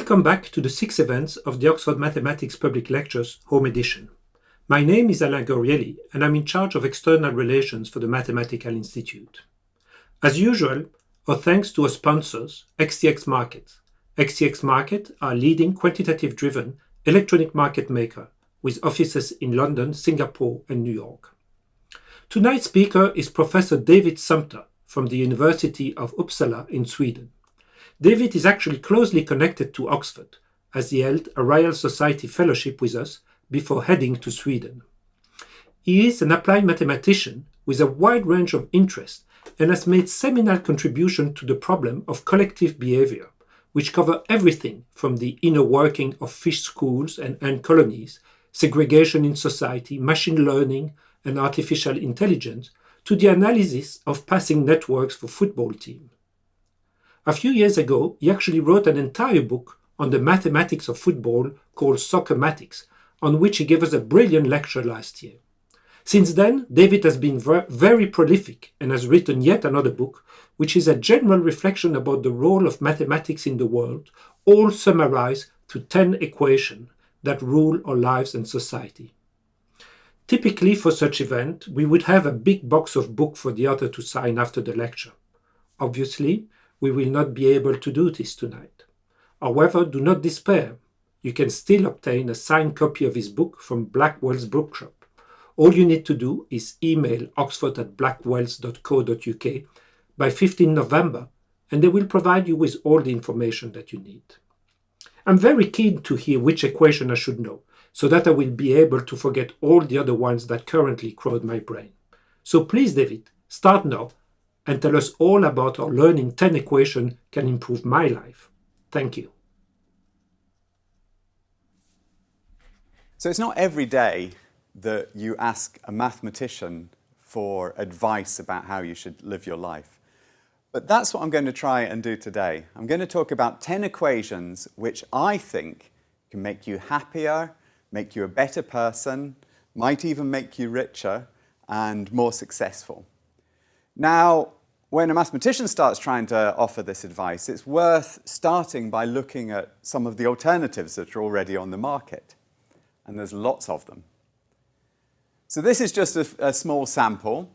Welcome back to the 6th event of the Oxford Mathematics Public Lectures Home Edition. My name is Alain Gorielli and I'm in charge of external relations for the Mathematical Institute. As usual, our thanks to our sponsors, XTX Markets. XTX Markets are a leading quantitative-driven electronic market maker with offices in London, Singapore and New York. Tonight's speaker is Professor David Sumpter from the University of Uppsala in Sweden. David is actually closely connected to Oxford, as he held a Royal Society Fellowship with us before heading to Sweden. He is an applied mathematician with a wide range of interests and has made seminal contributions to the problem of collective behavior, which cover everything from the inner working of fish schools and ant colonies, segregation in society, machine learning and artificial intelligence, to the analysis of passing networks for football teams. A few years ago, he actually wrote an entire book on the mathematics of football called Soccermatics, on which he gave us a brilliant lecture last year. Since then, David has been very prolific and has written yet another book, which is a general reflection about the role of mathematics in the world, all summarized to 10 equations that rule our lives and society. Typically for such event, we would have a big box of books for the author to sign after the lecture. Obviously, we will not be able to do this tonight. However, do not despair. You can still obtain a signed copy of his book from Blackwell's Bookshop. All you need to do is email oxford@blackwells.co.uk by 15 November, and they will provide you with all the information that you need. I'm very keen to hear which equation I should know, so that I will be able to forget all the other ones that currently crowd my brain. So please, David, start now and tell us all about how learning 10 equations can improve my life. Thank you. So it's not every day that you ask a mathematician for advice about how you should live your life. But that's what I'm going to try and do today. I'm going to talk about 10 equations which I think can make you happier, make you a better person, might even make you richer and more successful. Now, when a mathematician starts trying to offer this advice, it's worth starting by looking at some of the alternatives that are already on the market. And there's lots of them. So this is just a small sample.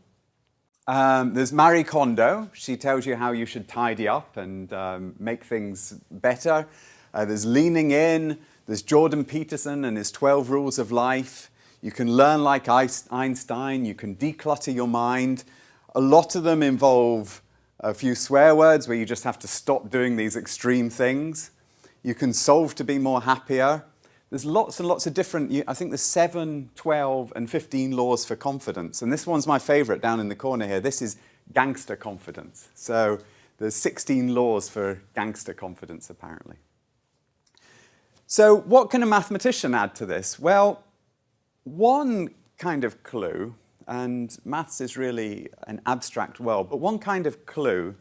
There's Marie Kondo. She tells you how you should tidy up and make things better. There's Leaning In. There's Jordan Peterson and his 12 Rules of Life. You can learn like Einstein. You can declutter your mind. A lot of them involve a few swear words where you just have to stop doing these extreme things. You can solve to be more happier. There's lots and lots of different, I think there's 7, 12, and 15 laws for confidence. And this one's my favorite down in the corner here. This is gangster confidence. So there's 16 laws for gangster confidence, apparently. So what can a mathematician add to this? Well, one kind of clue, and maths is really an abstract world, but one kind of clue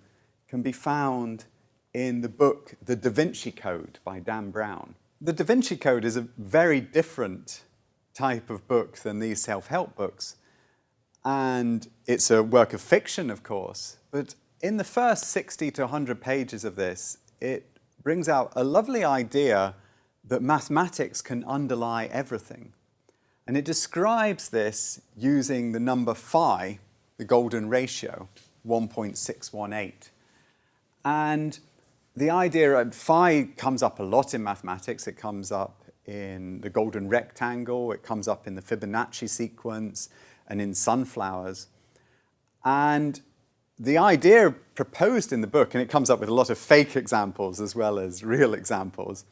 can be found in the book The Da Vinci Code by Dan Brown. The Da Vinci Code is a very different type of book than these self-help books. And it's a work of fiction, of course. But in the first 60 to 100 pages of this, it brings out a lovely idea that mathematics can underlie everything. And it describes this using the number phi, the golden ratio, 1.618. And the idea of phi comes up a lot in mathematics. It comes up in the golden rectangle. It comes up in the Fibonacci sequence and in sunflowers. And the idea proposed in the book, and it comes up with a lot of fake examples as well as real examples.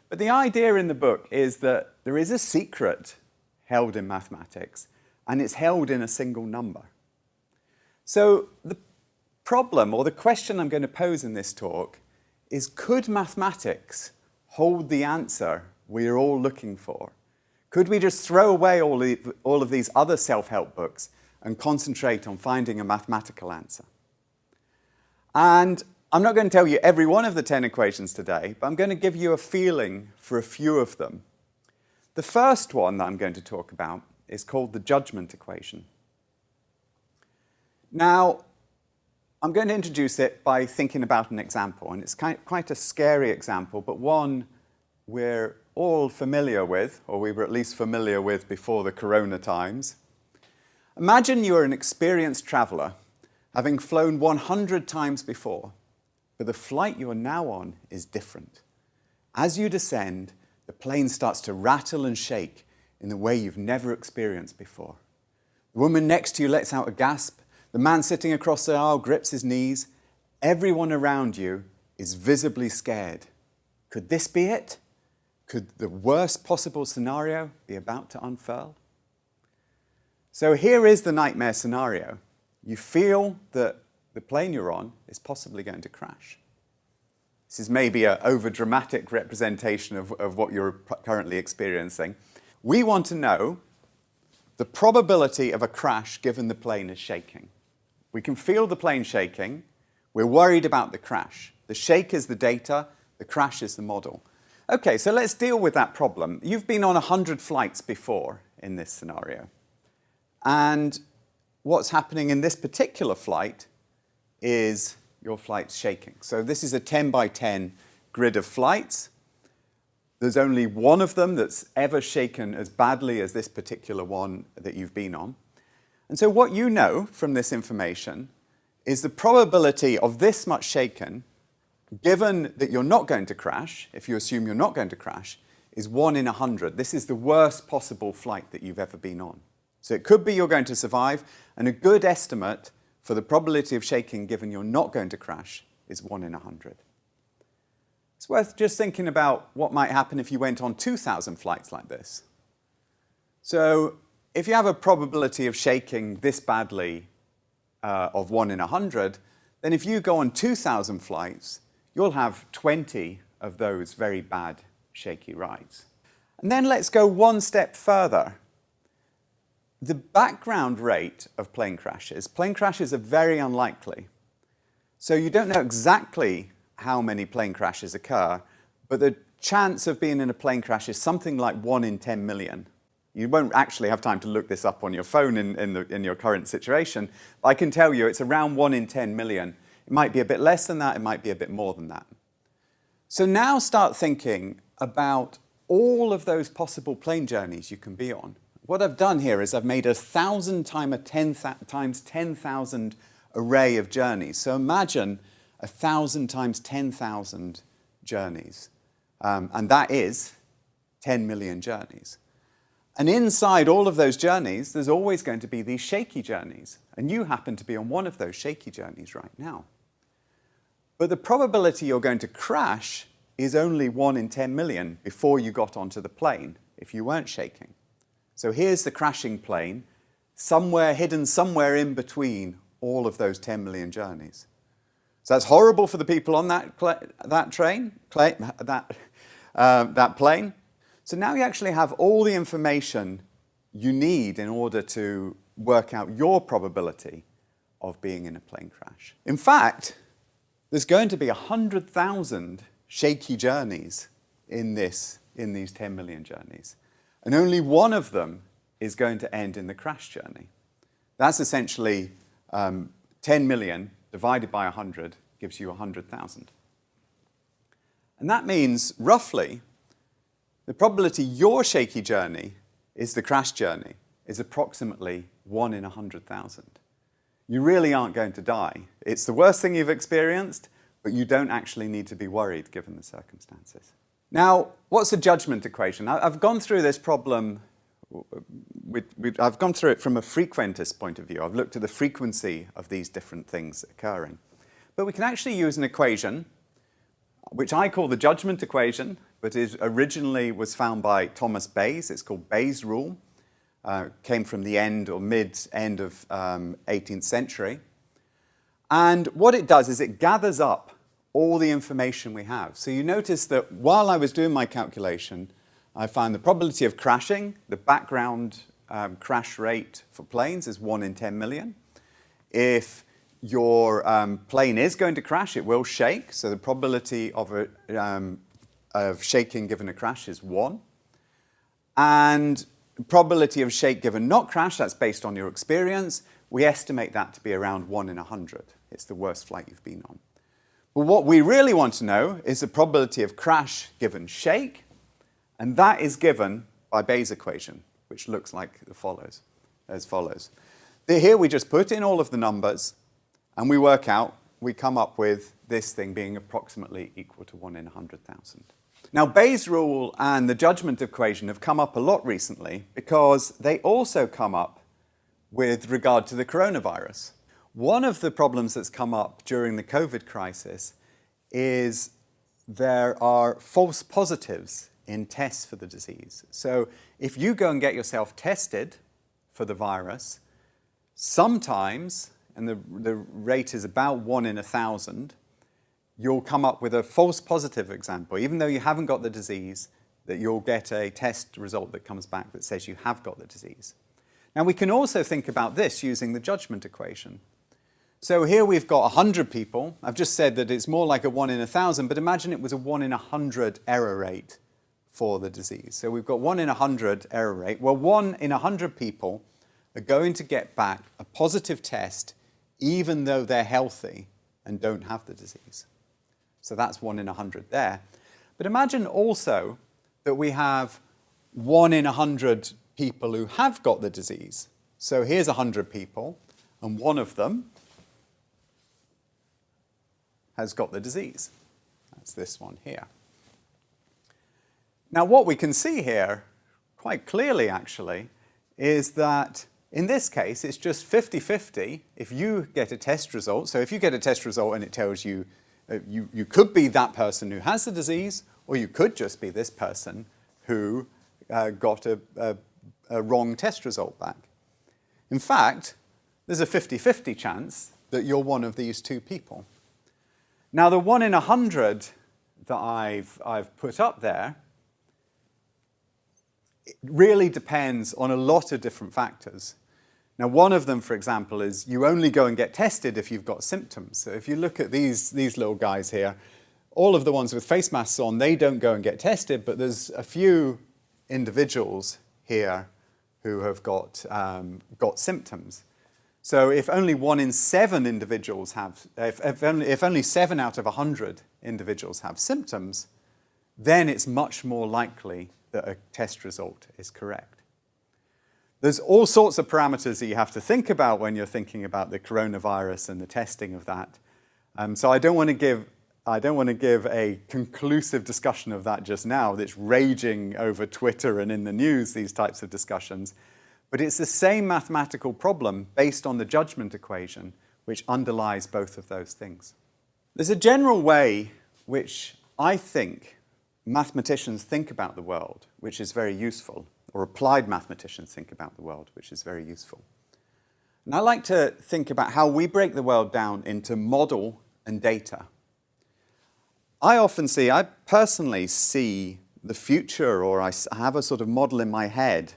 But the idea in the book is that there is a secret held in mathematics, and it's held in a single number. So the problem, or the question I'm going to pose in this talk, is could mathematics hold the answer we're all looking for? Could we just throw away all of these other self-help books and concentrate on finding a mathematical answer? And I'm not going to tell you every one of the 10 equations today, but I'm going to give you a feeling for a few of them. The first one that I'm going to talk about is called the judgment equation. Now, I'm going to introduce it by thinking about an example, and it's quite a scary example, but one we're all familiar with, or we were at least familiar with before the corona times. Imagine you're an experienced traveller, having flown 100 times before, but the flight you are now on is different. As you descend, the plane starts to rattle and shake in the way you've never experienced before. The woman next to you lets out a gasp. The man sitting across the aisle grips his knees. Everyone around you is visibly scared. Could this be it? Could the worst possible scenario be about to unfurl? So here is the nightmare scenario. You feel that the plane you're on is possibly going to crash. This is maybe an over-dramatic representation of what you're currently experiencing. We want to know the probability of a crash given the plane is shaking. We can feel the plane shaking. We're worried about the crash. The shake is the data. The crash is the model. Okay, so let's deal with that problem. You've been on 100 flights before in this scenario. And what's happening in this particular flight is your flight's shaking. So this is a 10 by 10 grid of flights. There's only one of them that's ever shaken as badly as this particular one that you've been on. And so what you know from this information is the probability of this much shaken, given that you're not going to crash, if you assume you're not going to crash, is 1 in 100. This is the worst possible flight that you've ever been on. So it could be you're going to survive, and a good estimate for the probability of shaking given you're not going to crash is 1 in 100. It's worth just thinking about what might happen if you went on 2,000 flights like this. So if you have a probability of shaking this badly of 1 in 100, then if you go on 2,000 flights, you'll have 20 of those very bad shaky rides. And then let's go one step further. The background rate of plane crashes are very unlikely. So you don't know exactly how many plane crashes occur, but the chance of being in a plane crash is something like 1 in 10 million. You won't actually have time to look this up on your phone in your current situation, but I can tell you it's around 1 in 10 million. It might be a bit less than that, it might be a bit more than that. So now start thinking about all of those possible plane journeys you can be on. What I've done here is I've made a 1,000 times 10,000 array of journeys. So imagine 1,000 times 10,000 journeys. And that is 10 million journeys. And inside all of those journeys, there's always going to be these shaky journeys. And you happen to be on one of those shaky journeys right now. But the probability you're going to crash is only 1 in 10 million before you got onto the plane if you weren't shaking. So here's the crashing plane, hidden somewhere in between all of those 10 million journeys. So that's horrible for the people on that plane. So now you actually have all the information you need in order to work out your probability of being in a plane crash. In fact, there's going to be 100,000 shaky journeys in these 10 million journeys. And only one of them is going to end in the crash journey. That's essentially 10 million divided by 100 gives you 100,000. And that means, roughly, the probability your shaky journey is the crash journey is approximately 1 in 100,000. You really aren't going to die. It's the worst thing you've experienced, but you don't actually need to be worried given the circumstances. Now, what's the judgment equation? I've gone through this problem, I've gone through it from a frequentist point of view. I've looked at the frequency of these different things occurring. But we can actually use an equation, which I call the judgment equation, but originally was found by Thomas Bayes. It's called Bayes' rule. Came from the end or mid-end of 18th century. And what it does is it gathers up all the information we have. So you notice that while I was doing my calculation, I found the probability of crashing, the background crash rate for planes is 1 in 10 million. If your plane is going to crash, it will shake. So the probability of shaking given a crash is 1. And the probability of shake given not crash, that's based on your experience, we estimate that to be around 1 in 100. it's the worst flight you've been on. But what we really want to know is the probability of crash given shake, and that is given by Bayes' equation, which looks like as follows. Here we just put in all of the numbers, and we come up with this thing being approximately equal to 1 in 100,000. Now, Bayes' rule and the judgment equation have come up a lot recently because they also come up with regard to the coronavirus. One of the problems that's come up during the COVID crisis is there are false positives in tests for the disease. So if you go and get yourself tested for the virus, sometimes, and the rate is about 1 in 1,000, you'll come up with a false positive example. Even though you haven't got the disease, that you'll get a test result that comes back that says you have got the disease. Now, we can also think about this using the judgment equation. So here we've got 100 people. I've just said that it's more like a 1 in 1,000, but imagine it was a 1 in 100 error rate for the disease. So we've got 1 in 100 error rate. Well, 1 in 100 people are going to get back a positive test even though they're healthy and don't have the disease. So that's 1 in 100 there. But imagine also that we have 1 in 100 people who have got the disease. So here's 100 people, and one of them has got the disease. That's this one here. Now, what we can see here, quite clearly actually, is that in this case, it's just 50-50 if you get a test result. So if you get a test result and it tells you you could be that person who has the disease, or you could just be this person who got a wrong test result back. In fact, there's a 50-50 chance that you're one of these two people. Now, the 1 in 100 that I've put up there, it really depends on a lot of different factors. Now, one of them, for example, is you only go and get tested if you've got symptoms. So if you look at these little guys here, all of the ones with face masks on, they don't go and get tested, but there's a few individuals here who have got symptoms. So if only 1 in 7 individuals have, if only 7 out of 100 individuals have symptoms, then it's much more likely that a test result is correct. There's all sorts of parameters that you have to think about when you're thinking about the coronavirus and the testing of that. So I don't want to give a conclusive discussion of that just now. That's raging over Twitter and in the news, these types of discussions. But it's the same mathematical problem based on the judgment equation which underlies both of those things. There's a general way which I think mathematicians think about the world, which is very useful, or applied mathematicians think about the world, which is very useful. And I like to think about how we break the world down into model and data. I personally see the future, or I have a sort of model in my head,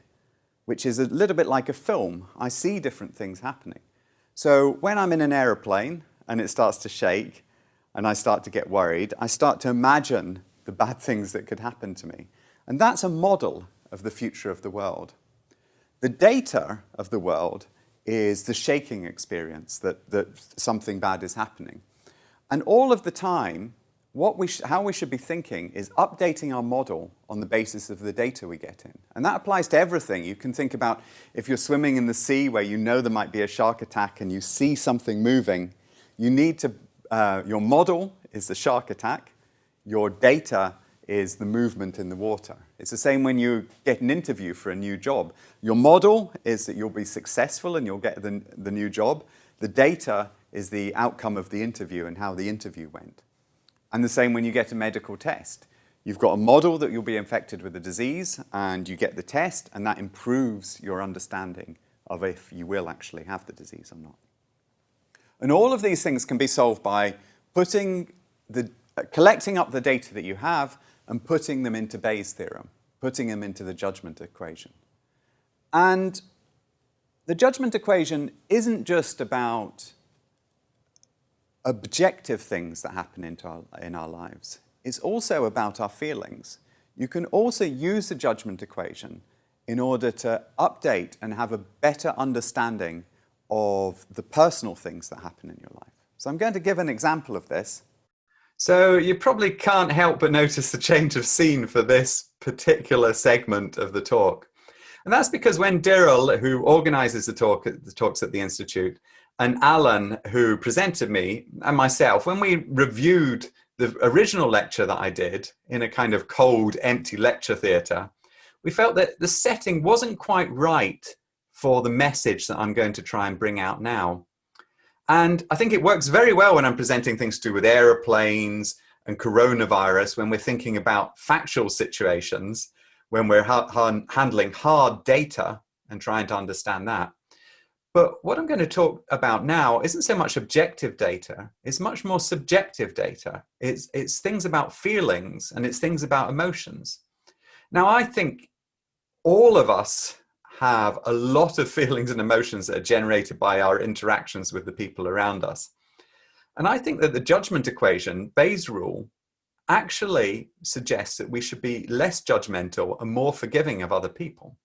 which is a little bit like a film. I see different things happening. So when I'm in an aeroplane and it starts to shake and I start to get worried, I start to imagine the bad things that could happen to me. And that's a model of the future of the world. The data of the world is the shaking experience that something bad is happening. And all of the time, how we should be thinking is updating our model on the basis of the data we get in. And that applies to everything. You can think about if you're swimming in the sea where you know there might be a shark attack and you see something moving, you need to, your model is the shark attack, your data is the movement in the water. It's the same when you get an interview for a new job. Your model is that you'll be successful and you'll get the new job. The data is the outcome of the interview and how the interview went. And the same when you get a medical test. You've got a model that you'll be infected with a disease, and you get the test, and that improves your understanding of if you will actually have the disease or not. And all of these things can be solved by collecting up the data that you have and putting them into Bayes' theorem, putting them into the judgment equation. And the judgment equation isn't just about objective things that happen in our lives. It's also about our feelings. You can also use the judgment equation in order to update and have a better understanding of the personal things that happen in your life. So I'm going to give an example of this. So you probably can't help but notice the change of scene for this particular segment of the talk. And that's because when Daryl, who organizes the talks at the Institute, and Alan, who presented me, and myself, when we reviewed the original lecture that I did in a kind of cold, empty lecture theatre, we felt that the setting wasn't quite right for the message that I'm going to try and bring out now. And I think it works very well when I'm presenting things to do with aeroplanes and coronavirus, when we're thinking about factual situations, when we're handling hard data and trying to understand that. But what I'm going to talk about now isn't so much objective data, it's much more subjective data. It's things about feelings and it's things about emotions. Now, I think all of us have a lot of feelings and emotions that are generated by our interactions with the people around us. And I think that the judgment equation, Bayes' rule, actually suggests that we should be less judgmental and more forgiving of other people.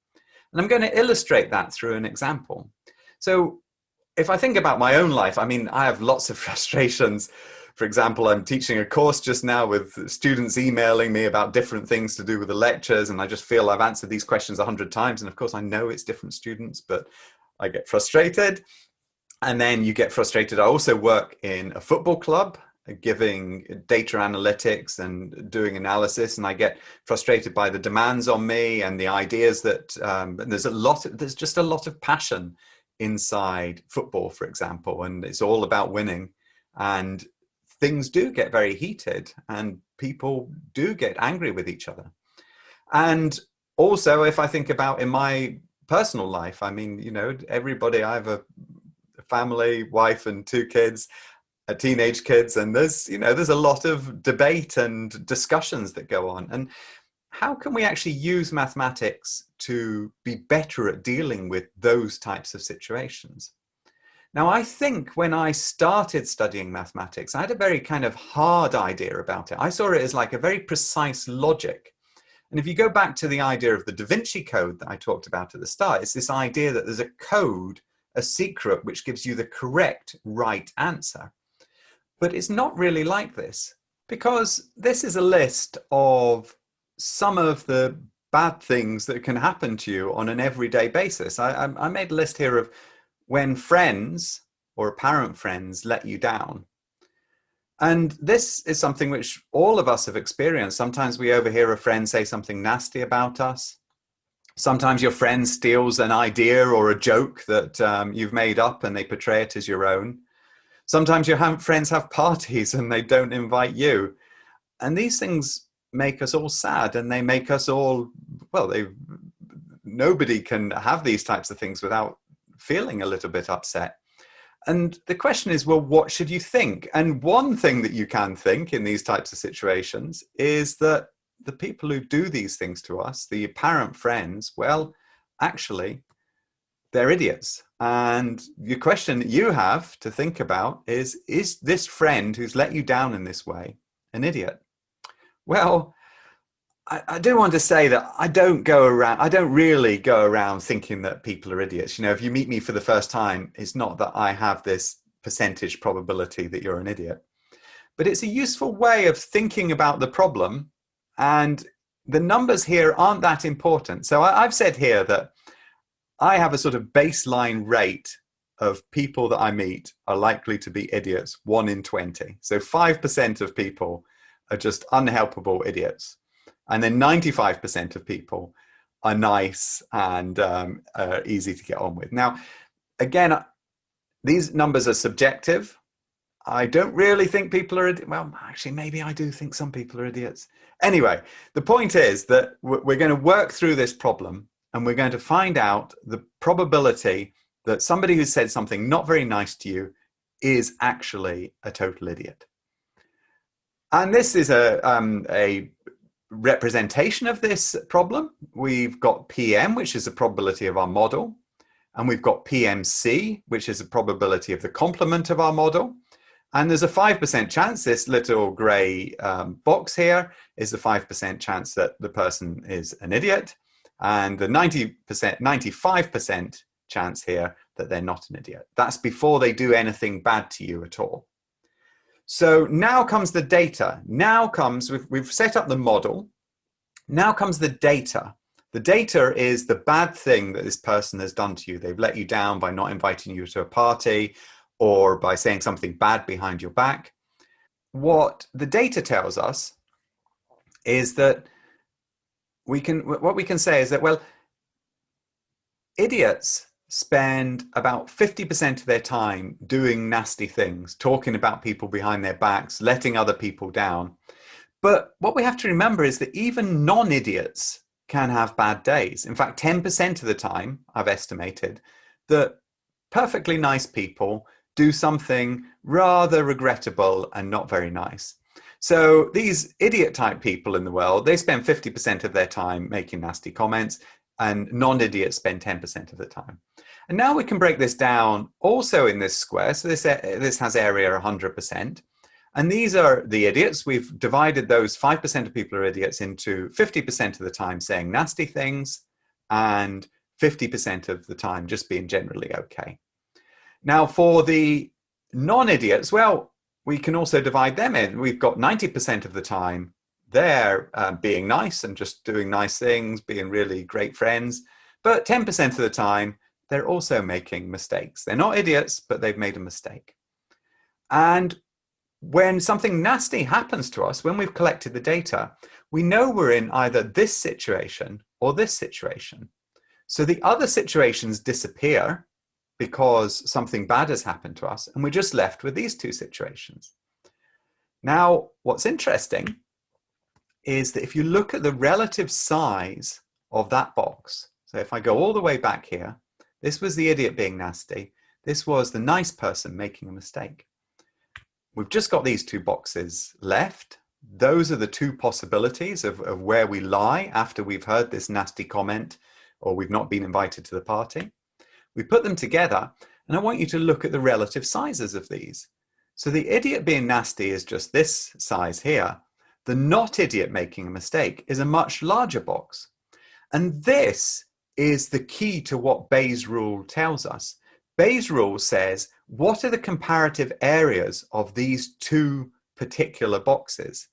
And I'm going to illustrate that through an example. So if I think about my own life, I mean, I have lots of frustrations. For example, I'm teaching a course just now with students emailing me about different things to do with the lectures, and I just feel I've answered these questions 100 times. And of course, I know it's different students, but I get frustrated. And then you get frustrated. I also work in a football club, giving data analytics and doing analysis, and I get frustrated by the demands on me and the ideas that there's just a lot of passion inside football, for example, and it's all about winning, and things do get very heated and people do get angry with each other. And also, if I think about in my personal life, I mean, you know, everybody, I have a family, wife and 2 kids, teenage kids, and there's a lot of debate and discussions that go on. And how can we actually use mathematics to be better at dealing with those types of situations? Now, I think when I started studying mathematics, I had a very kind of hard idea about it. I saw it as like a very precise logic. And if you go back to the idea of the Da Vinci Code that I talked about at the start, it's this idea that there's a code, a secret, which gives you the correct right answer. But it's not really like this, because this is a list of some of the bad things that can happen to you on an everyday basis. I made a list here of when friends or apparent friends let you down. And this is something which all of us have experienced. Sometimes we overhear a friend say something nasty about us. Sometimes your friend steals an idea or a joke that you've made up and they portray it as your own. Sometimes your friends have parties and they don't invite you. And these things make us all sad, and they make us all, well, nobody can have these types of things without feeling a little bit upset. And the question is, well, what should you think? And one thing that you can think in these types of situations is that the people who do these things to us, the apparent friends, well, actually, they're idiots. And the question that you have to think about is this friend who's let you down in this way an idiot? Well, I do want to say that I don't really go around thinking that people are idiots. You know, if you meet me for the first time, it's not that I have this percentage probability that you're an idiot. But it's a useful way of thinking about the problem, and the numbers here aren't that important. So I've said here that I have a sort of baseline rate of people that I meet are likely to be idiots, 1 in 20. So 5% of people are just unhelpable idiots. And then 95% of people are nice and easy to get on with. Now, again, these numbers are subjective. I don't really think people are, well, actually, maybe I do think some people are idiots. Anyway, the point is that we're going to work through this problem, and we're going to find out the probability that somebody who said something not very nice to you is actually a total idiot. And this is a representation of this problem. We've got PM, which is the probability of our model, and we've got PMC, which is the probability of the complement of our model. And there's a 5% chance, this little gray box here is the 5% chance that the person is an idiot, and the 95% chance here that they're not an idiot. That's before they do anything bad to you at all. So now comes the data. Now comes, we've set up the model. Now comes the data. The data is the bad thing that this person has done to you. They've let you down by not inviting you to a party or by saying something bad behind your back. What the data tells us is that what we can say is that, well, idiots spend about 50% of their time doing nasty things, talking about people behind their backs, letting other people down. But what we have to remember is that even non-idiots can have bad days. In fact, 10% of the time, I've estimated, that perfectly nice people do something rather regrettable and not very nice. So these idiot type people in the world, they spend 50% of their time making nasty comments, and non-idiots spend 10% of the time. And now we can break this down also in this square. So this has area 100%. And these are the idiots. We've divided those 5% of people are idiots into 50% of the time saying nasty things and 50% of the time just being generally okay. Now for the non-idiots, well, we can also divide them in. We've got 90% of the time they're being nice and just doing nice things, being really great friends. But 10% of the time, they're also making mistakes. They're not idiots, but they've made a mistake. And when something nasty happens to us, when we've collected the data, we know we're in either this situation or this situation. So the other situations disappear because something bad has happened to us, and we're just left with these two situations. Now, what's interesting is that if you look at the relative size of that box, so if I go all the way back here, this was the idiot being nasty, this was the nice person making a mistake. We've just got these two boxes left. Those are the two possibilities of where we lie after we've heard this nasty comment or we've not been invited to the party. We put them together, and I want you to look at the relative sizes of these. So the idiot being nasty is just this size here. The not idiot making a mistake is a much larger box. And this is the key to what Bayes' rule tells us. Bayes' rule says, what are the comparative areas of these two particular boxes?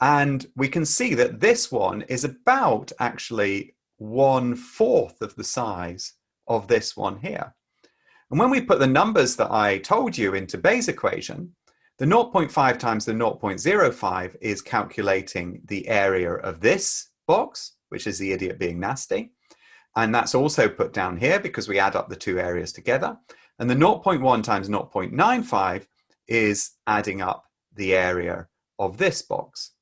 And we can see that this one is about actually 1/4 of the size of this one here. And when we put the numbers that I told you into Bayes' equation, the 0.5 times the 0.05 is calculating the area of this box, which is the idiot being nasty. And that's also put down here because we add up the two areas together. And the 0.1 times 0.95 is adding up the area of this box.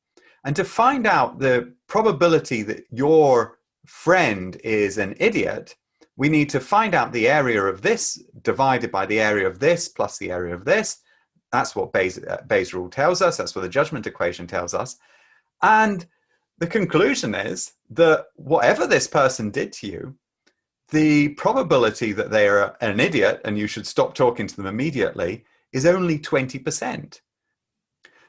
And to find out the probability that your friend is an idiot, we need to find out the area of this divided by the area of this plus the area of this. That's what Bayes' rule tells us. That's what the judgment equation tells us. And the conclusion is that whatever this person did to you, the probability that they are an idiot and you should stop talking to them immediately is only 20%.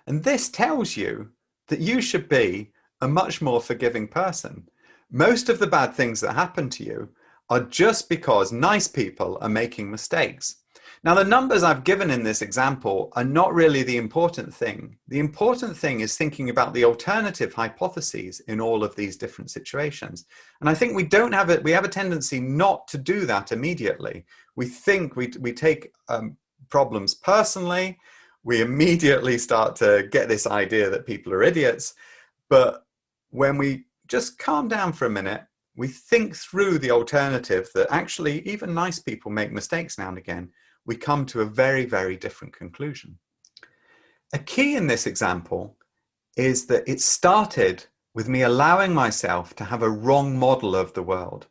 And this tells you that you should be a much more forgiving person. Most of the bad things that happen to you are just because nice people are making mistakes. Now, the numbers I've given in this example are not really the important thing. The important thing is thinking about the alternative hypotheses in all of these different situations. And I think we have a tendency not to do that immediately. We think we take problems personally. We immediately start to get this idea that people are idiots. But when we just calm down for a minute, we think through the alternative that actually even nice people make mistakes now and again, we come to a very, very different conclusion. A key in this example is that it started with me allowing myself to have a wrong model of the world.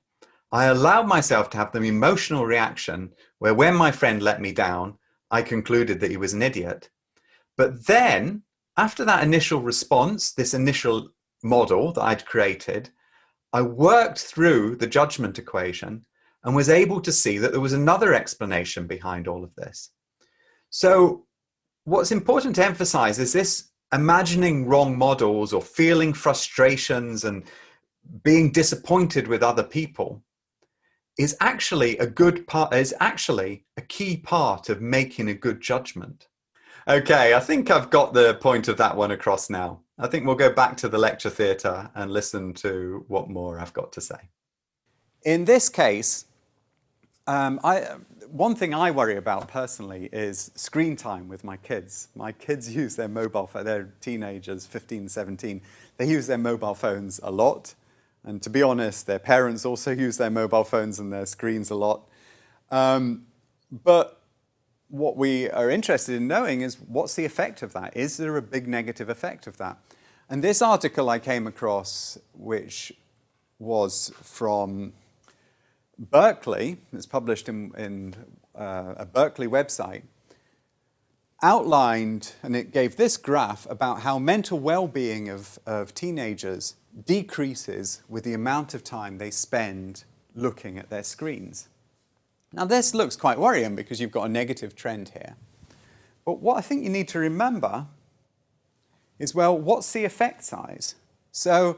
I allowed myself to have the emotional reaction where when my friend let me down, I concluded that he was an idiot. But then, after that initial response, this initial model that I'd created, I worked through the judgment equation and was able to see that there was another explanation behind all of this. So what's important to emphasize is this imagining wrong models or feeling frustrations and being disappointed with other people is actually a key part of making a good judgment. Okay, I think I've got the point of that one across now. I think we'll go back to the lecture theatre and listen to what more I've got to say. In this case, one thing I worry about personally is screen time with my kids. My kids use their mobile phone, they're teenagers, 15, 17. They use their mobile phones a lot. And to be honest, their parents also use their mobile phones and their screens a lot. But what we are interested in knowing is what's the effect of that? Is there a big negative effect of that? And this article I came across, which was from Berkeley, it's published in a Berkeley website, outlined, and it gave this graph about how mental well-being of teenagers decreases with the amount of time they spend looking at their screens. Now this looks quite worrying because you've got a negative trend here. But what I think you need to remember is, well, what's the effect size? So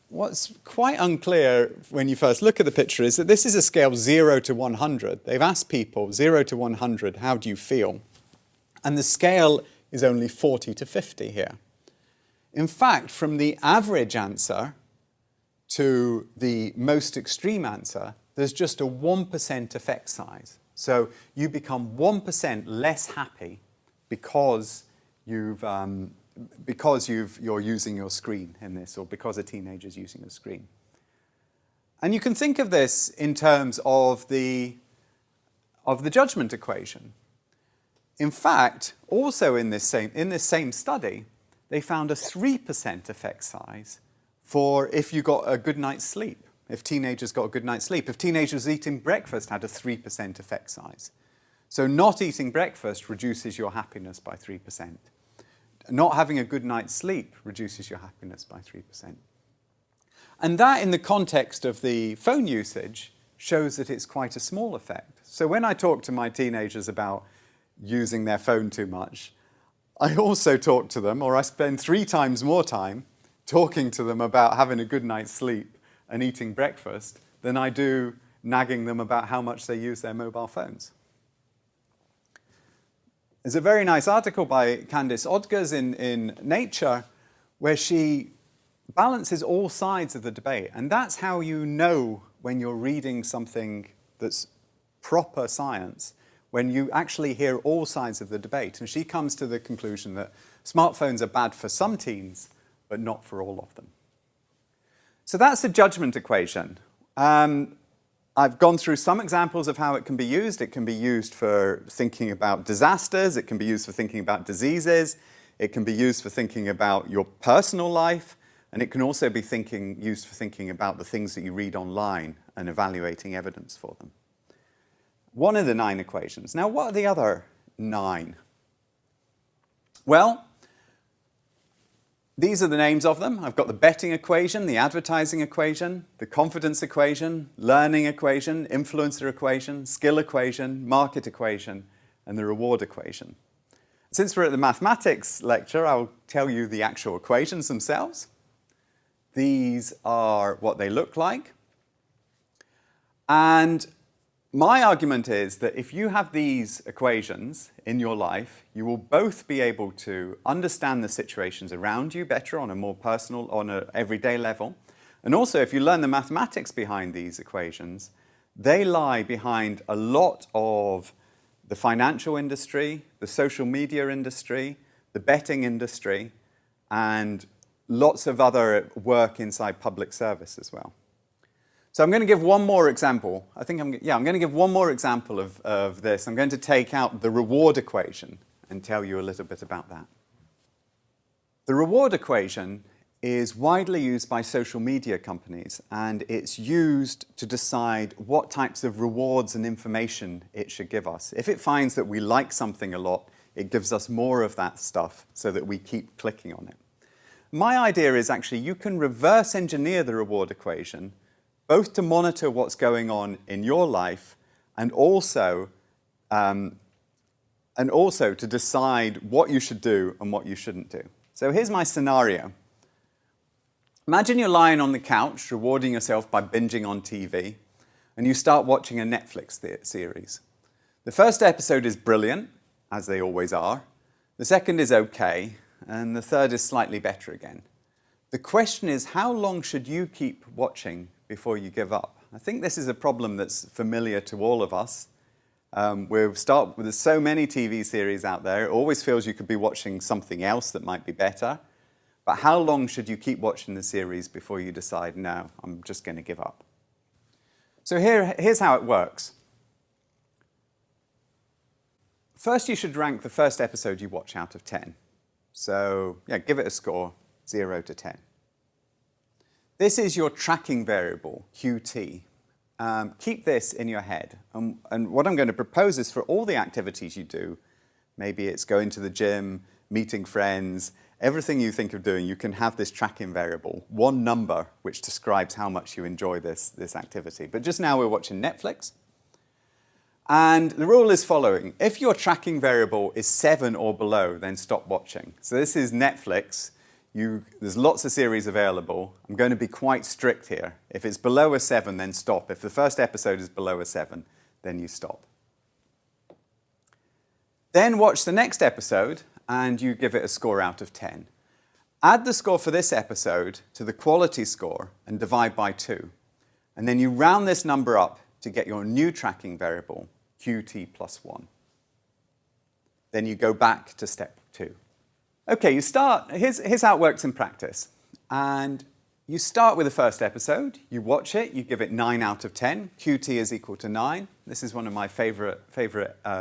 what's quite unclear when you first look at the picture is that this is a scale 0 to 100. They've asked people 0 to 100, how do you feel? And the scale is only 40 to 50 here. In fact, from the average answer to the most extreme answer, there's just a 1% effect size. So you become 1% less happy because you're using your screen in this, or because a teenager's using a screen. And you can think of this in terms of the judgment equation. In fact, also in this same study, they found a 3% effect size for if you got a good night's sleep, if teenagers got a good night's sleep. If teenagers eating breakfast had a 3% effect size. So not eating breakfast reduces your happiness by 3%. Not having a good night's sleep reduces your happiness by 3%. And that, in the context of the phone usage, shows that it's quite a small effect. So when I talk to my teenagers about using their phone too much, I also talk to them, or I spend 3 times more time talking to them about having a good night's sleep and eating breakfast than I do nagging them about how much they use their mobile phones. There's a very nice article by Candice Odgers in Nature where she balances all sides of the debate. And that's how you know when you're reading something that's proper science, when you actually hear all sides of the debate. And she comes to the conclusion that smartphones are bad for some teens, but not for all of them. So that's the judgment equation. I've gone through some examples of how it can be used. It can be used for thinking about disasters. It can be used for thinking about diseases. It can be used for thinking about your personal life. And it can also be used for thinking about the things that you read online and evaluating evidence for them. One of the 9 equations. Now, what are the other 9? Well, these are the names of them. I've got the betting equation, the advertising equation, the confidence equation, learning equation, influencer equation, skill equation, market equation, and the reward equation. Since we're at the mathematics lecture, I'll tell you the actual equations themselves. These are what they look like. And my argument is that if you have these equations in your life, you will both be able to understand the situations around you better on a more personal, on an everyday level. And also, if you learn the mathematics behind these equations, they lie behind a lot of the financial industry, the social media industry, the betting industry, and lots of other work inside public service as well. So I'm going to give one more example. I'm going to give one more example of this. I'm going to take out the reward equation and tell you a little bit about that. The reward equation is widely used by social media companies, and it's used to decide what types of rewards and information it should give us. If it finds that we like something a lot, it gives us more of that stuff so that we keep clicking on it. My idea is actually you can reverse engineer the reward equation both to monitor what's going on in your life and also to decide what you should do and what you shouldn't do. So here's my scenario. Imagine you're lying on the couch, rewarding yourself by binging on TV, and you start watching a Netflix series. The first episode is brilliant, as they always are. The second is okay, and the third is slightly better again. The question is, how long should you keep watching before you give up? I think this is a problem that's familiar to all of us. There's so many TV series out there, it always feels you could be watching something else that might be better. But how long should you keep watching the series before you decide, no, I'm just going to give up? So here's how it works. First, you should rank the first episode you watch out of 10. So yeah, give it a score, 0 to 10. This is your tracking variable, QT. Keep this in your head. And what I'm going to propose is for all the activities you do, maybe it's going to the gym, meeting friends, everything you think of doing, you can have this tracking variable, one number which describes how much you enjoy this activity. But just now we're watching Netflix. And the rule is following. If your tracking variable is 7 or below, then stop watching. So this is Netflix. There's lots of series available. I'm going to be quite strict here. If it's below a 7, then stop. If the first episode is below a 7, then you stop. Then watch the next episode, and you give it a score out of 10. Add the score for this episode to the quality score and divide by 2. And then you round this number up to get your new tracking variable, QT plus 1. Then you go back to step 2. Okay, here's how it works in practice. And you start with the first episode, you watch it, you give it 9 out of 10. QT is equal to 9. This is one of my favorite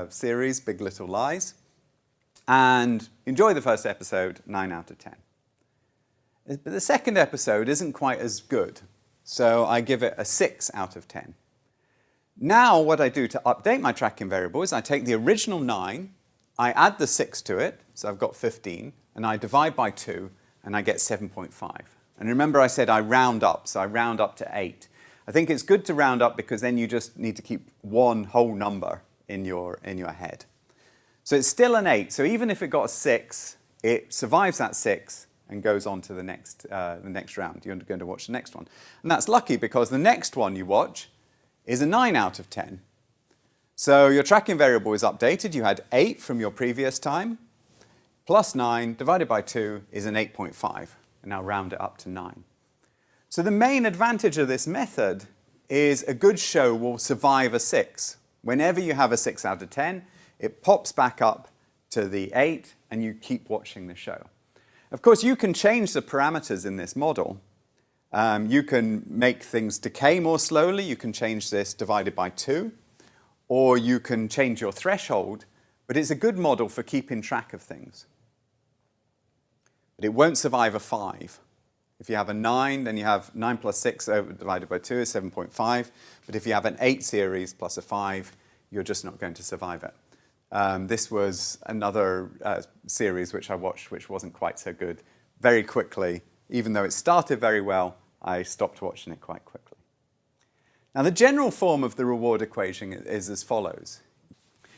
series, Big Little Lies. And enjoy the first episode, 9 out of 10. But the second episode isn't quite as good, so I give it a 6 out of 10. Now what I do to update my tracking variable is I take the original 9, I add the 6 to it, so I've got 15, and I divide by 2, and I get 7.5. And remember I said I round up, so I round up to 8. I think it's good to round up because then you just need to keep one whole number in your head. So it's still an 8, so even if it got a 6, it survives that 6 and goes on to the next round. You're going to watch the next one. And that's lucky because the next one you watch is a 9 out of 10. So your tracking variable is updated. You had 8 from your previous time, plus 9 divided by 2 is an 8.5. And now round it up to 9. So the main advantage of this method is a good show will survive a 6. Whenever you have a 6 out of 10, it pops back up to the 8, and you keep watching the show. Of course, you can change the parameters in this model. You can make things decay more slowly. You can change this divided by 2. Or you can change your threshold. But it's a good model for keeping track of things. But it won't survive a 5. If you have a 9, then you have 9 plus 6 divided by 2 is 7.5. But if you have an 8 series plus a 5, you're just not going to survive it. This was another series which I watched which wasn't quite so good. Very quickly, even though it started very well, I stopped watching it quite quickly. Now the general form of the reward equation is as follows.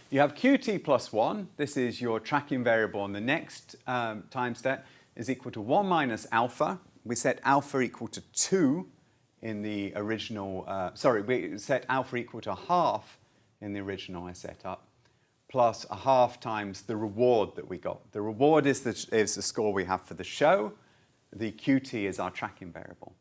You have QT plus 1. This is your tracking variable on the next time step is equal to 1 minus alpha. We set alpha equal to 2 in the original, we set alpha equal to half in the original I set up, plus a half times the reward that we got. The reward is the score we have for the show. The QT is our tracking variable.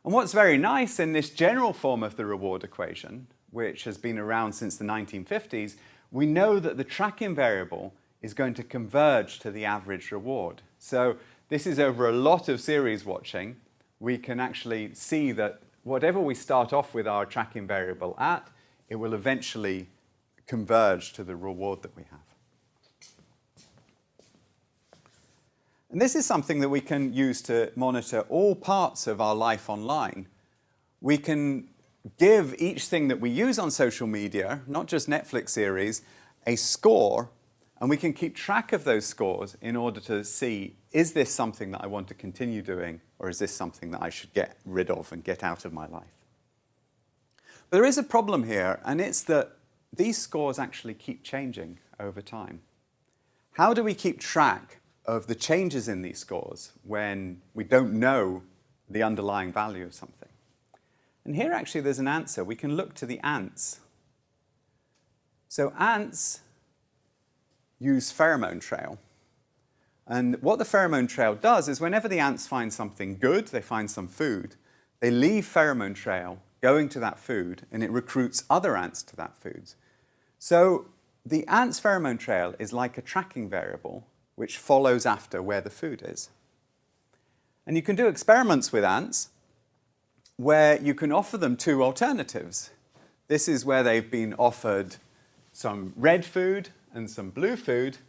And what's very nice in this general form of the reward equation, which has been around since the 1950s, we know that the tracking variable is going to converge to the average reward. So this is over a lot of series watching. We can actually see that whatever we start off with our tracking variable at, it will eventually converge to the reward that we have. And this is something that we can use to monitor all parts of our life online. We can give each thing that we use on social media, not just Netflix series, a score, and we can keep track of those scores in order to see, is this something that I want to continue doing, or is this something that I should get rid of and get out of my life? But there is a problem here, and it's that these scores actually keep changing over time. How do we keep track of the changes in these scores when we don't know the underlying value of something? And here actually there's an answer. We can look to the ants. So ants use pheromone trail. And what the pheromone trail does is whenever the ants find something good, they find some food, they leave pheromone trail going to that food, and it recruits other ants to that food. So the ant's pheromone trail is like a tracking variable which follows after where the food is. And you can do experiments with ants where you can offer them two alternatives. This is where they've been offered some red food and some blue food,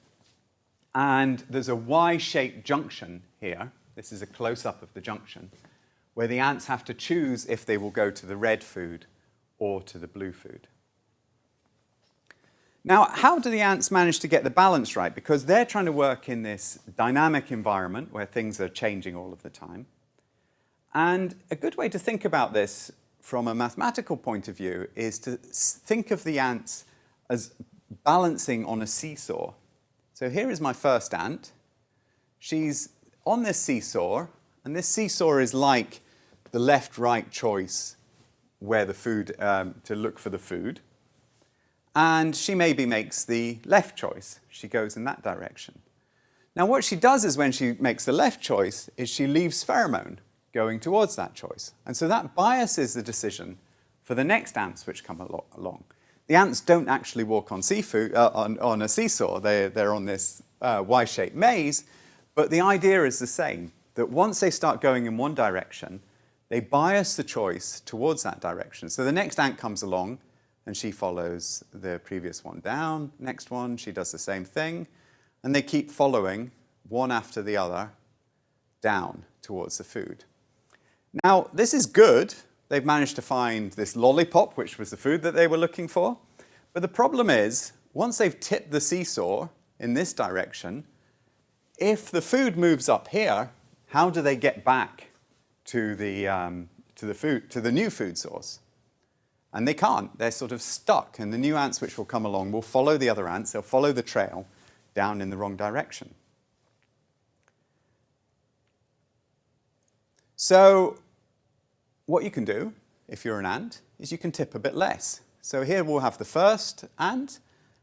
and there's a Y-shaped junction here. This is a close-up of the junction, where the ants have to choose if they will go to the red food or to the blue food. Now, how do the ants manage to get the balance right? Because they're trying to work in this dynamic environment where things are changing all of the time. And a good way to think about this from a mathematical point of view is to think of the ants as balancing on a seesaw. So here is my first ant. She's on this seesaw, and this seesaw is like the left-right choice where the food, to look for the food. And she maybe makes the left choice. She goes in that direction. Now what she does is when she makes the left choice is she leaves pheromone going towards that choice. And so that biases the decision for the next ants which come along. The ants don't actually walk on a seesaw. They're on this Y-shaped maze. But the idea is the same, that once they start going in one direction, they bias the choice towards that direction. So the next ant comes along, and she follows the previous one down. Next one, she does the same thing. And they keep following, one after the other, down towards the food. Now, this is good. They've managed to find this lollipop, which was the food that they were looking for. But the problem is, once they've tipped the seesaw in this direction, if the food moves up here, how do they get back to the new food source? And they can't. They're sort of stuck. And the new ants which will come along will follow the other ants. They'll follow the trail down in the wrong direction. So what you can do, if you're an ant, is you can tip a bit less. So here we'll have the first ant.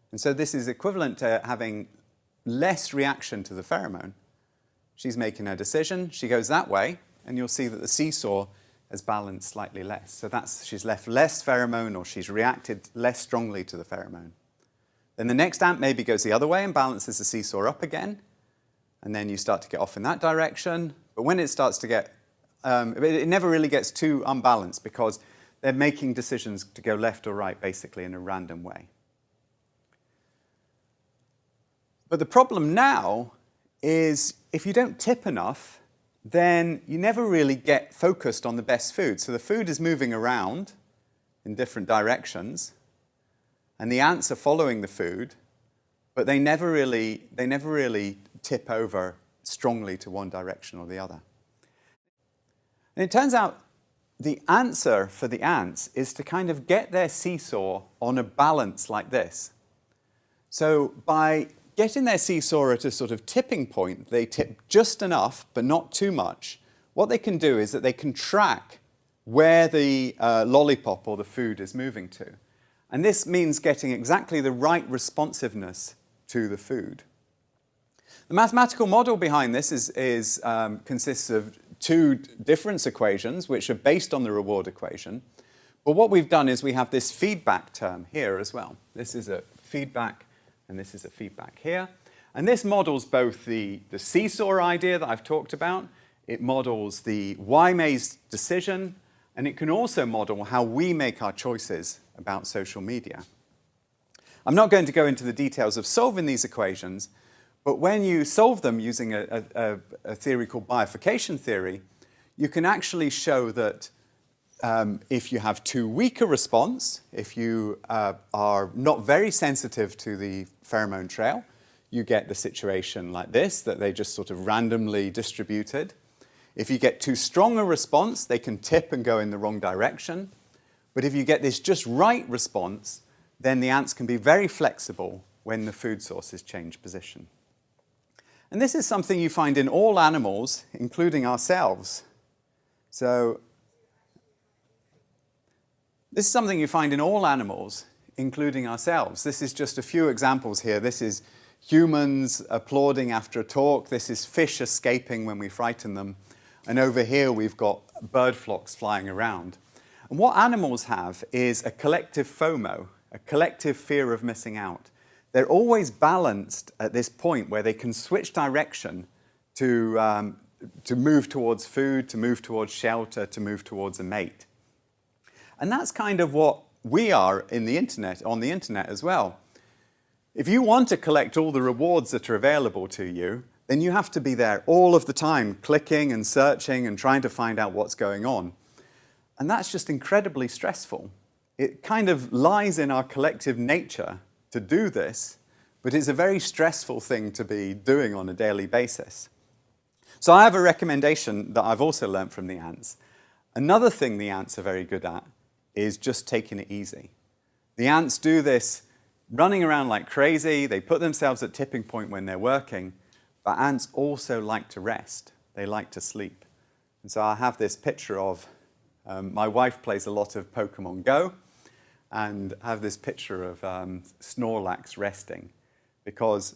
And so this is equivalent to having less reaction to the pheromone. She's making her decision. She goes that way. And you'll see that the seesaw has balanced slightly less. So she's left less pheromone, or she's reacted less strongly to the pheromone. Then the next ant maybe goes the other way and balances the seesaw up again. And then you start to get off in that direction. But when it starts to get, it never really gets too unbalanced because they're making decisions to go left or right basically in a random way. But the problem now is if you don't tip enough, then you never really get focused on the best food. So the food is moving around in different directions, and the ants are following the food, but they never really tip over strongly to one direction or the other. And it turns out the answer for the ants is to kind of get their seesaw on a balance like this. So by getting their seesaw at a sort of tipping point, they tip just enough, but not too much. What they can do is that they can track where the lollipop or the food is moving to. And this means getting exactly the right responsiveness to the food. The mathematical model behind this consists of two difference equations, which are based on the reward equation. But what we've done is we have this feedback term here as well. This is a feedback, and this is a feedback here. And this models both the seesaw idea that I've talked about, it models the Y-maze decision, and it can also model how we make our choices about social media. I'm not going to go into the details of solving these equations, but when you solve them using a theory called bifurcation theory, you can actually show that if you have too weak a response, if you are not very sensitive to the pheromone trail, you get the situation like this, that they just sort of randomly distributed. If you get too strong a response, they can tip and go in the wrong direction. But if you get this just right response, then the ants can be very flexible when the food sources change position. And this is something you find in all animals, including ourselves. So this is something you find in all animals, including ourselves. This is just a few examples here. This is humans applauding after a talk. This is fish escaping when we frighten them. And over here we've got bird flocks flying around. And what animals have is a collective FOMO, a collective fear of missing out. They're always balanced at this point where they can switch direction to move towards food, to move towards shelter, to move towards a mate. And that's kind of what we are on the internet as well. If you want to collect all the rewards that are available to you, then you have to be there all of the time, clicking and searching and trying to find out what's going on. And that's just incredibly stressful. It kind of lies in our collective nature to do this, but it's a very stressful thing to be doing on a daily basis. So I have a recommendation that I've also learned from the ants. Another thing the ants are very good at is just taking it easy. The ants do this running around like crazy. They put themselves at tipping point when they're working, but ants also like to rest. They like to sleep. And so I have this picture of, my wife plays a lot of Pokemon Go, and I have this picture of Snorlax resting, because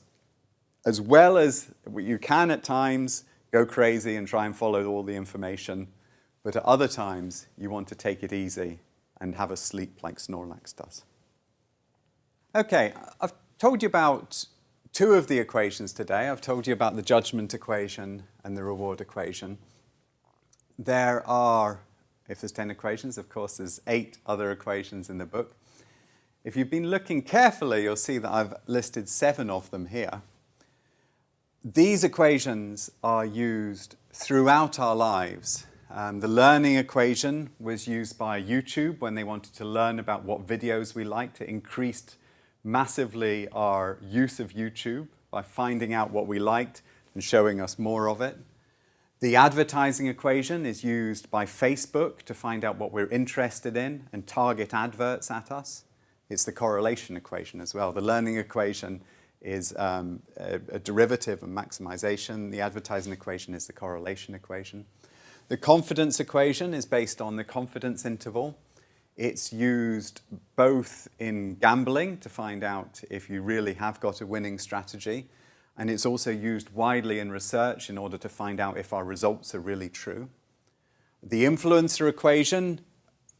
as well as you can at times go crazy and try and follow all the information, but at other times you want to take it easy and have a sleep like Snorlax does. Okay, I've told you about two of the equations today. I've told you about the judgment equation and the reward equation. There are, if there's 10 equations, of course there's 8 other equations in the book. If you've been looking carefully, you'll see that I've listed 7 of them here. These equations are used throughout our lives. The learning equation was used by YouTube when they wanted to learn about what videos we liked. It increased massively our use of YouTube by finding out what we liked and showing us more of it. The advertising equation is used by Facebook to find out what we're interested in and target adverts at us. It's the correlation equation as well. The learning equation is a derivative of maximization. The advertising equation is the correlation equation. The confidence equation is based on the confidence interval. It's used both in gambling to find out if you really have got a winning strategy, and it's also used widely in research in order to find out if our results are really true. The influencer equation,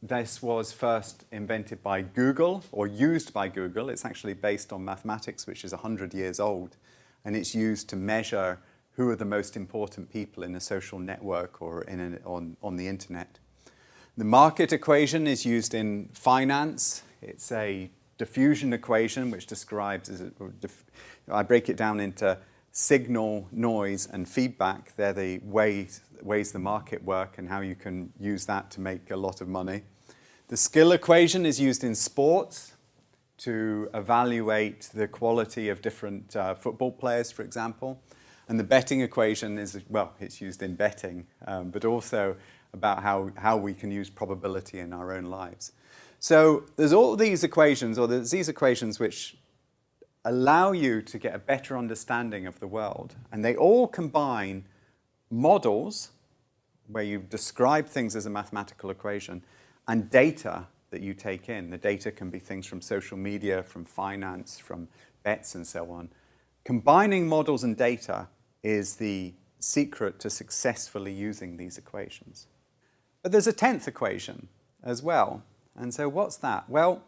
this was first invented by Google, or used by Google. It's actually based on mathematics, which is 100 years old, and it's used to measure who are the most important people in a social network or on the internet. The market equation is used in finance. It's a diffusion equation which describes, I break it down into signal, noise, and feedback. They're the ways the market work and how you can use that to make a lot of money. The skill equation is used in sports to evaluate the quality of different football players, for example. And the betting equation is, well, it's used in betting, but also about how we can use probability in our own lives. So there's all these equations, or there's these equations which allow you to get a better understanding of the world. And they all combine models, where you describe things as a mathematical equation, and data that you take in. The data can be things from social media, from finance, from bets, and so on. Combining models and data is the secret to successfully using these equations. But there's a 10th equation as well. And so what's that? Well,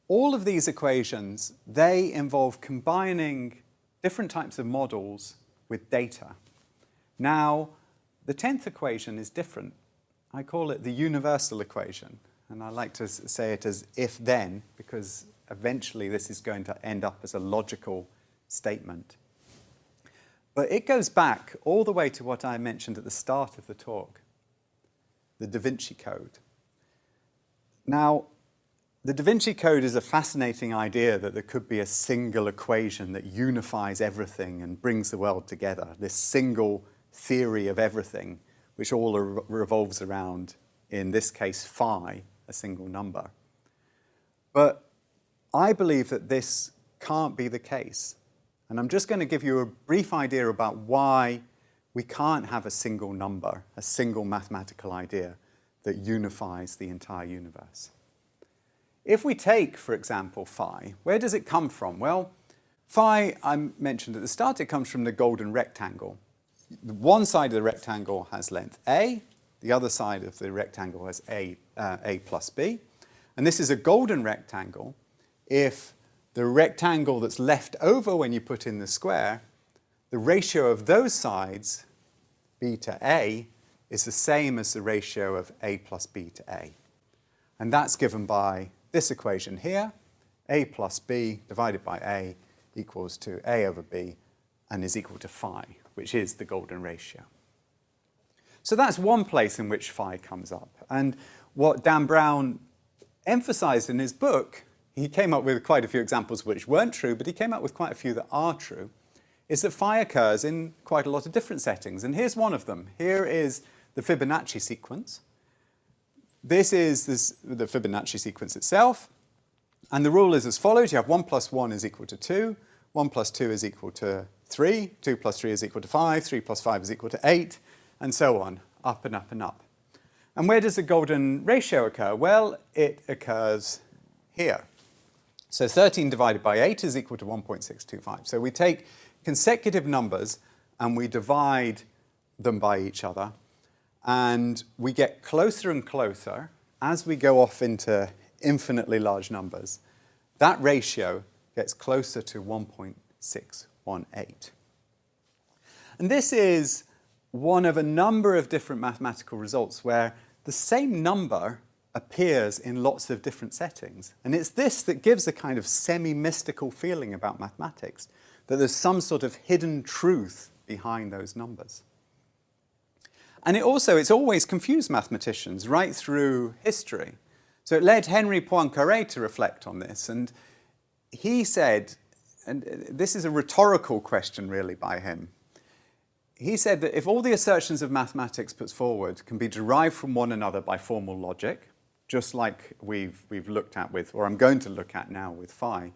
all of these equations, they involve combining different types of models with data. Now, the 10th equation is different. I call it the universal equation. And I like to say it as if-then, because eventually this is going to end up as a logical statement. But it goes back all the way to what I mentioned at the start of the talk, the Da Vinci Code. Now, the Da Vinci Code is a fascinating idea that there could be a single equation that unifies everything and brings the world together, this single theory of everything, which all revolves around, in this case, phi, a single number. But I believe that this can't be the case. And I'm just going to give you a brief idea about why we can't have a single number, a single mathematical idea that unifies the entire universe. If we take, for example, phi, where does it come from? Well, Phi, I mentioned at the start, it comes from the golden rectangle. One side of the rectangle has length a, the other side of the rectangle has a plus b. And this is a golden rectangle if the rectangle that's left over when you put in the square, the ratio of those sides, b to a, is the same as the ratio of a plus b to a. And that's given by this equation here, a plus b divided by a equals to a over b and is equal to phi, which is the golden ratio. So that's one place in which phi comes up. And what Dan Brown emphasized in his book, he came up with quite a few examples which weren't true, but he came up with quite a few that are true, is that phi occurs in quite a lot of different settings. And here's one of them. Here is the Fibonacci sequence. This is the Fibonacci sequence itself. And the rule is as follows. You have 1 plus 1 is equal to 2, 1 plus 2 is equal to 3, 2 plus 3 is equal to 5, 3 plus 5 is equal to 8, and so on, up and up and up. And where does the golden ratio occur? Well, it occurs here. So 13 divided by 8 is equal to 1.625. So we take consecutive numbers and we divide them by each other. And we get closer and closer as we go off into infinitely large numbers. That ratio gets closer to 1.618. And this is one of a number of different mathematical results where the same number appears in lots of different settings. And it's this that gives a kind of semi-mystical feeling about mathematics, that there's some sort of hidden truth behind those numbers. And it's always confused mathematicians right through history. So it led Henri Poincaré to reflect on this. And he said, and this is a rhetorical question really by him, he said that if all the assertions of mathematics put forward can be derived from one another by formal logic, just like we've looked at with, or I'm going to look at now with phi,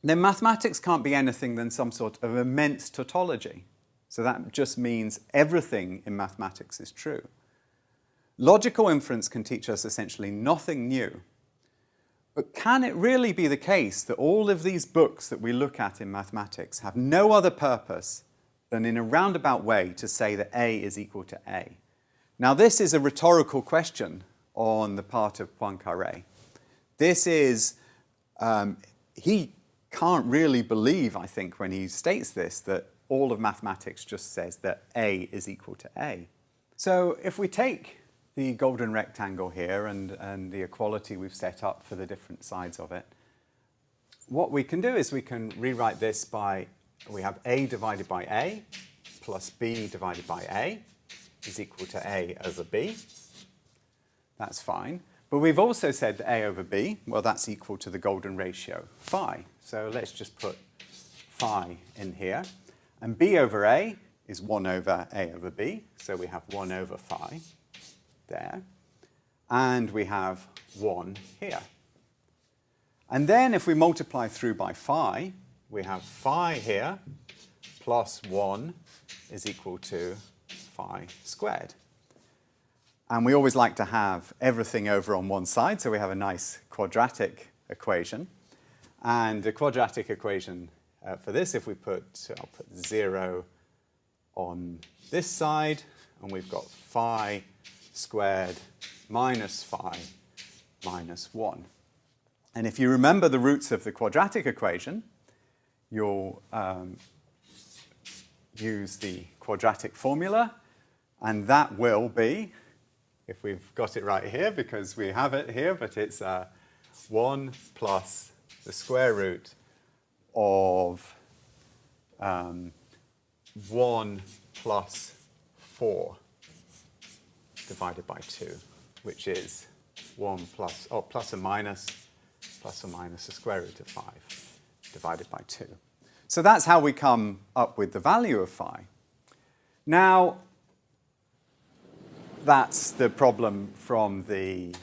then mathematics can't be anything than some sort of immense tautology. So that just means everything in mathematics is true. Logical inference can teach us essentially nothing new. But can it really be the case that all of these books that we look at in mathematics have no other purpose than in a roundabout way to say that A is equal to A? Now this is a rhetorical question on the part of Poincaré. This is, he can't really believe, I think, when he states this, that all of mathematics just says that A is equal to A. So if we take the golden rectangle here and the equality we've set up for the different sides of it, what we can do is we can rewrite this by, we have A divided by A plus B divided by A is equal to A over B. That's fine. But we've also said that A over B, well, that's equal to the golden ratio, phi. So let's just put phi in here. And B over A is 1 over A over B. So we have 1 over phi there. And we have 1 here. And then if we multiply through by phi, we have phi here plus 1 is equal to phi squared. And we always like to have everything over on one side, so we have a nice quadratic equation. And the quadratic equation for this, if we I'll put 0 on this side, and we've got phi squared minus phi minus 1. And if you remember the roots of the quadratic equation, you'll use the quadratic formula, and that will be, if we've got it right here, because we have it here, but it's 1 plus the square root of 1 plus 4 divided by 2, which is 1 plus, plus or minus the square root of 5 divided by 2. So that's how we come up with the value of phi. Now, that's the problem from the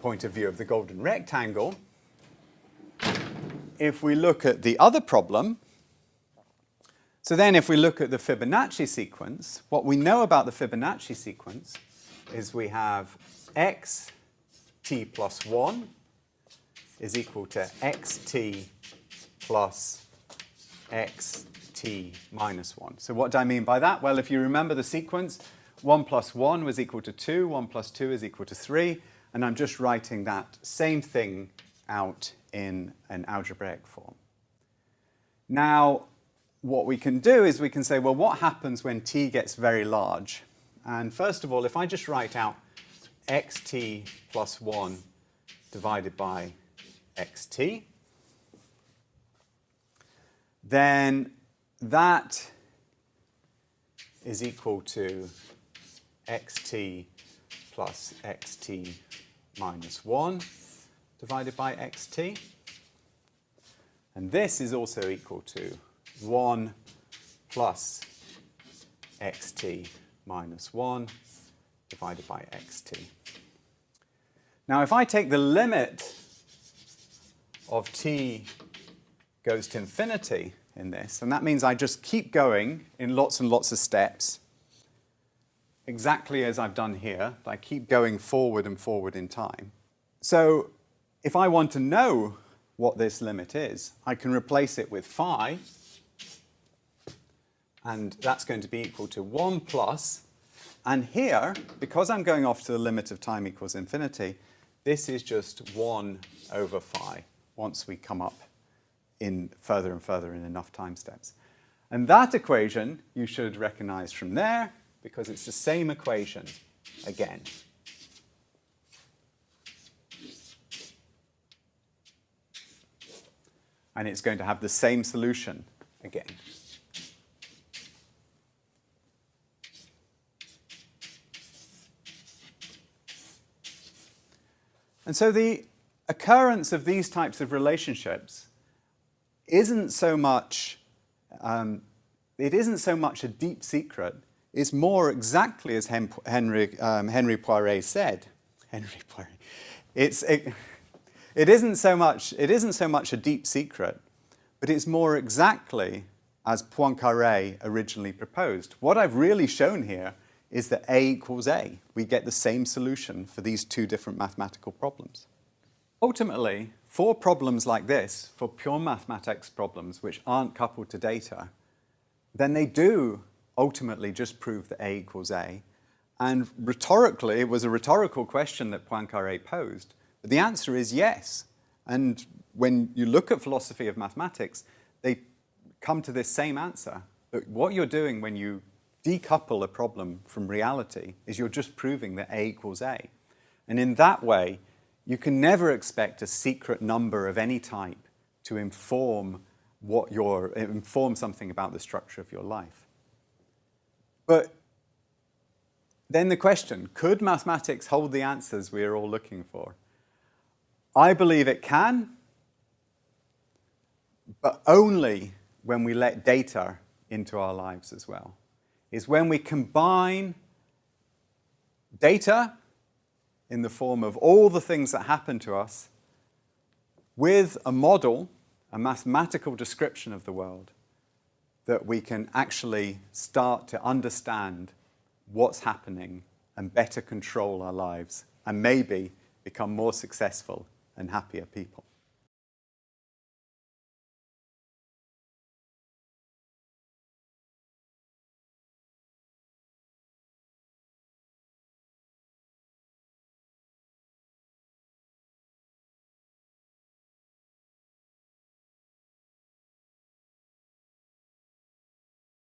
point of view of the golden rectangle. If we look at the other problem, so then if we look at the Fibonacci sequence, what we know about the Fibonacci sequence is we have xt plus 1 is equal to xt plus xt minus 1. So what do I mean by that? Well, if you remember the sequence, 1 plus 1 was equal to 2, 1 plus 2 is equal to 3, and I'm just writing that same thing out in an algebraic form. Now, what we can do is we can say, well, what happens when t gets very large? And first of all, if I just write out xt plus 1 divided by xt, then that is equal to xt plus xt minus 1 divided by xt. And this is also equal to 1 plus xt minus 1 divided by xt. Now, if I take the limit of t goes to infinity in this, and that means I just keep going in lots and lots of steps, exactly as I've done here. I keep going forward and forward in time. So if I want to know what this limit is, I can replace it with phi, and that's going to be equal to 1 plus, and here, because I'm going off to the limit of time equals infinity, this is just 1 over phi once we come up in further and further in enough time steps. And that equation you should recognize from there, because it's the same equation again. And it's going to have the same solution again. And so the occurrence of these types of relationships isn't so much, it isn't so much a deep secret. It's more exactly as Henry Poiré said. Henry Poiré. It isn't so much a deep secret, but it's more exactly as Poincaré originally proposed. What I've really shown here is that A equals A. We get the same solution for these two different mathematical problems. Ultimately, for problems like this, for pure mathematics problems which aren't coupled to data, then they do ultimately just prove that A equals A. And rhetorically, it was a rhetorical question that Poincaré posed. But the answer is yes. And when you look at philosophy of mathematics, they come to this same answer. That what you're doing when you decouple a problem from reality is you're just proving that A equals A. And in that way, you can never expect a secret number of any type to inform something about the structure of your life. But then the question, could mathematics hold the answers we are all looking for? I believe it can, but only when we let data into our lives as well. Is when we combine data in the form of all the things that happen to us with a model, a mathematical description of the world, that we can actually start to understand what's happening and better control our lives and maybe become more successful and happier people.